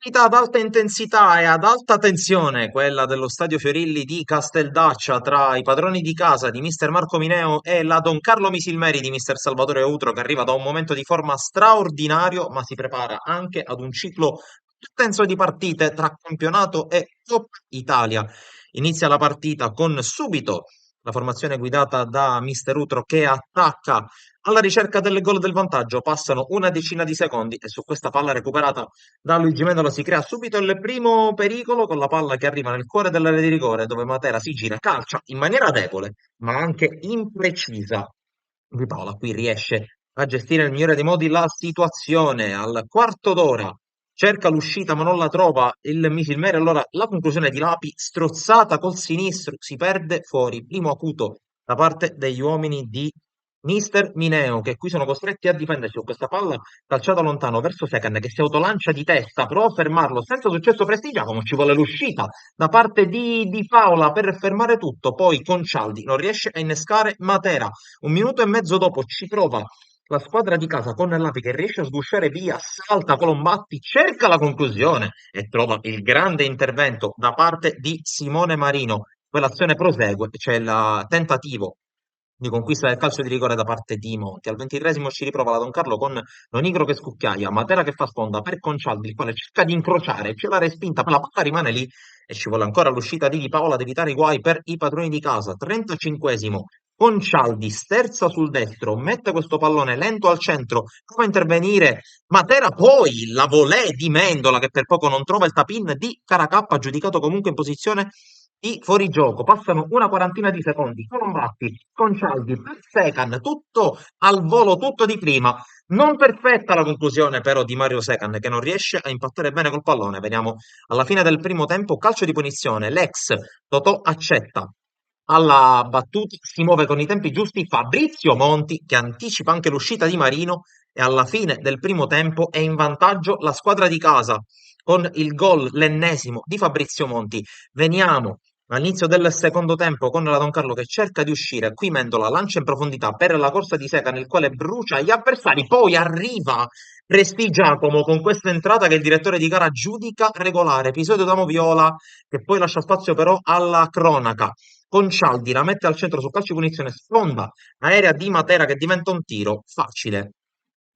Partita ad alta intensità e ad alta tensione, quella dello Stadio Fiorilli di Casteldaccia tra i padroni di casa di mister Marco Mineo e la Don Carlo Misilmeri di mister Salvatore Outro, che arriva da un momento di forma straordinario, ma si prepara anche ad un ciclo più tenso di partite tra campionato e Coppa Italia. Inizia la partita con subito la formazione guidata da mister Outro che attacca alla ricerca del gol del vantaggio. Passano una decina di secondi e su questa palla recuperata da Luigi Mendola si crea subito il primo pericolo con la palla che arriva nel cuore dell'area di rigore, dove Matera si gira, calcia in maniera debole ma anche imprecisa. Di Paola qui riesce a gestire nel migliore dei modi la situazione. Al quarto d'ora cerca l'uscita ma non la trova il Misilmere. Allora la conclusione di Lapi, strozzata col sinistro, si perde fuori. Primo acuto da parte degli uomini di mister Mineo, che qui sono costretti a difendersi con questa palla calciata lontano verso Secan, che si autolancia di testa, prova a fermarlo senza successo prestigiato, ma ci vuole l'uscita da parte di Paola per fermare tutto. Poi Concialdi non riesce a innescare Matera. Un minuto e mezzo dopo ci prova la squadra di casa con Lapi, che riesce a sgusciare via, salta Colombatti, cerca la conclusione e trova il grande intervento da parte di Simone Marino. Quell'azione prosegue, c'è il tentativo di conquista del calcio di rigore da parte di Monti. Al 23esimo ci riprova la Don Carlo con Lonigro che scucchiaia, Matera che fa sponda per Concialdi, il quale cerca di incrociare, ce l'ha respinta, poi la palla rimane lì e ci vuole ancora l'uscita di Paola ad evitare i guai per i padroni di casa. 35esimo, Concialdi sterza sul destro, mette questo pallone lento al centro, prova a intervenire Matera, poi la volée di Mendola che per poco non trova il tapin di Caracappa, giudicato comunque in posizione di fuorigioco. Passano una quarantina di secondi, Colombatti, Concialdi, Secan, tutto al volo, tutto di prima. Non perfetta la conclusione però di Mario Secan, che non riesce a impattare bene col pallone. Vediamo alla fine del primo tempo, calcio di punizione, l'ex Totò accetta. Alla battuta si muove con i tempi giusti Fabrizio Monti, che anticipa anche l'uscita di Marino, e alla fine del primo tempo è in vantaggio la squadra di casa con il gol, l'ennesimo di Fabrizio Monti. Veniamo all'inizio del secondo tempo con la Don Carlo che cerca di uscire. Qui Mendola lancia in profondità per la corsa di Seca, nel quale brucia gli avversari. Poi arriva Presti Giacomo con questa entrata che il direttore di gara giudica regolare. Episodio da Moviola che poi lascia spazio però alla cronaca. Concialdi la mette al centro su calcio di punizione, sponda aerea di Matera che diventa un tiro facile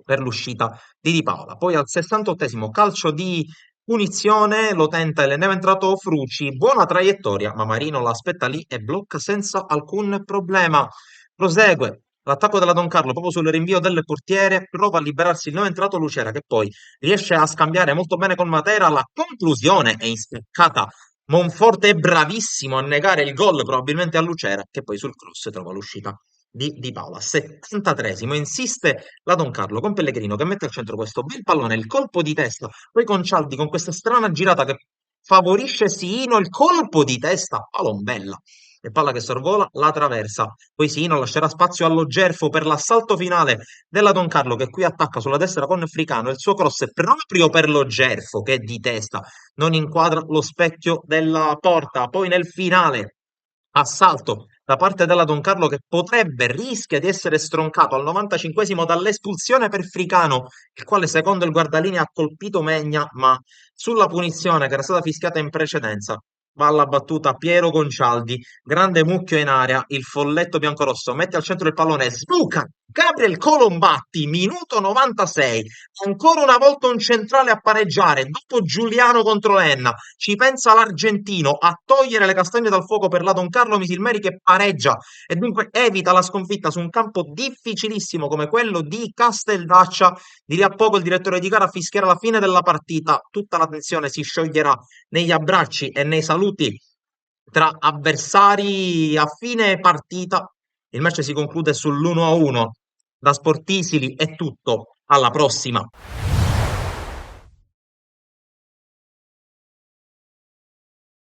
per l'uscita di Di Paola. Poi al 68esimo calcio di punizione lo tenta e ne è entrato Fruci, buona traiettoria, ma Marino l'aspetta lì e blocca senza alcun problema. Prosegue l'attacco della Don Carlo proprio sul rinvio del portiere, prova a liberarsi il non entrato Lucera che poi riesce a scambiare molto bene con Matera, la conclusione è insteccata. Monforte è bravissimo a negare il gol probabilmente a Lucera, che poi sul cross trova l'uscita di Paola. 73esimo, insiste la Don Carlo con Pellegrino che mette al centro questo bel pallone, il colpo di testa, poi con Cialdi con questa strana girata che favorisce Sino, il colpo di testa a Palombella. E palla che sorvola la traversa. Poi Sino lascerà spazio allo Gerfo per l'assalto finale della Don Carlo che qui attacca sulla destra con Fricano. Il suo cross è proprio per lo Gerfo che di testa non inquadra lo specchio della porta. Poi nel finale assalto da parte della Don Carlo che rischia di essere stroncato al 95esimo dall'espulsione per Fricano, il quale secondo il guardalinea ha colpito Megna, ma sulla punizione che era stata fischiata in precedenza va alla battuta Piero Goncialdi, grande mucchio in area, il folletto biancorosso mette al centro il pallone, sbuca Gabriel Colombatti, minuto 96, ancora una volta un centrale a pareggiare, dopo Giuliano contro Enna, ci pensa l'argentino a togliere le castagne dal fuoco per la Don Carlo Misilmeri che pareggia e dunque evita la sconfitta su un campo difficilissimo come quello di Casteldaccia. Di lì a poco il direttore di gara fischierà la fine della partita, tutta la tensione si scioglierà negli abbracci e nei saluti tra avversari a fine partita. Il match si conclude sull'1-1. Da Sportisili è tutto, alla prossima!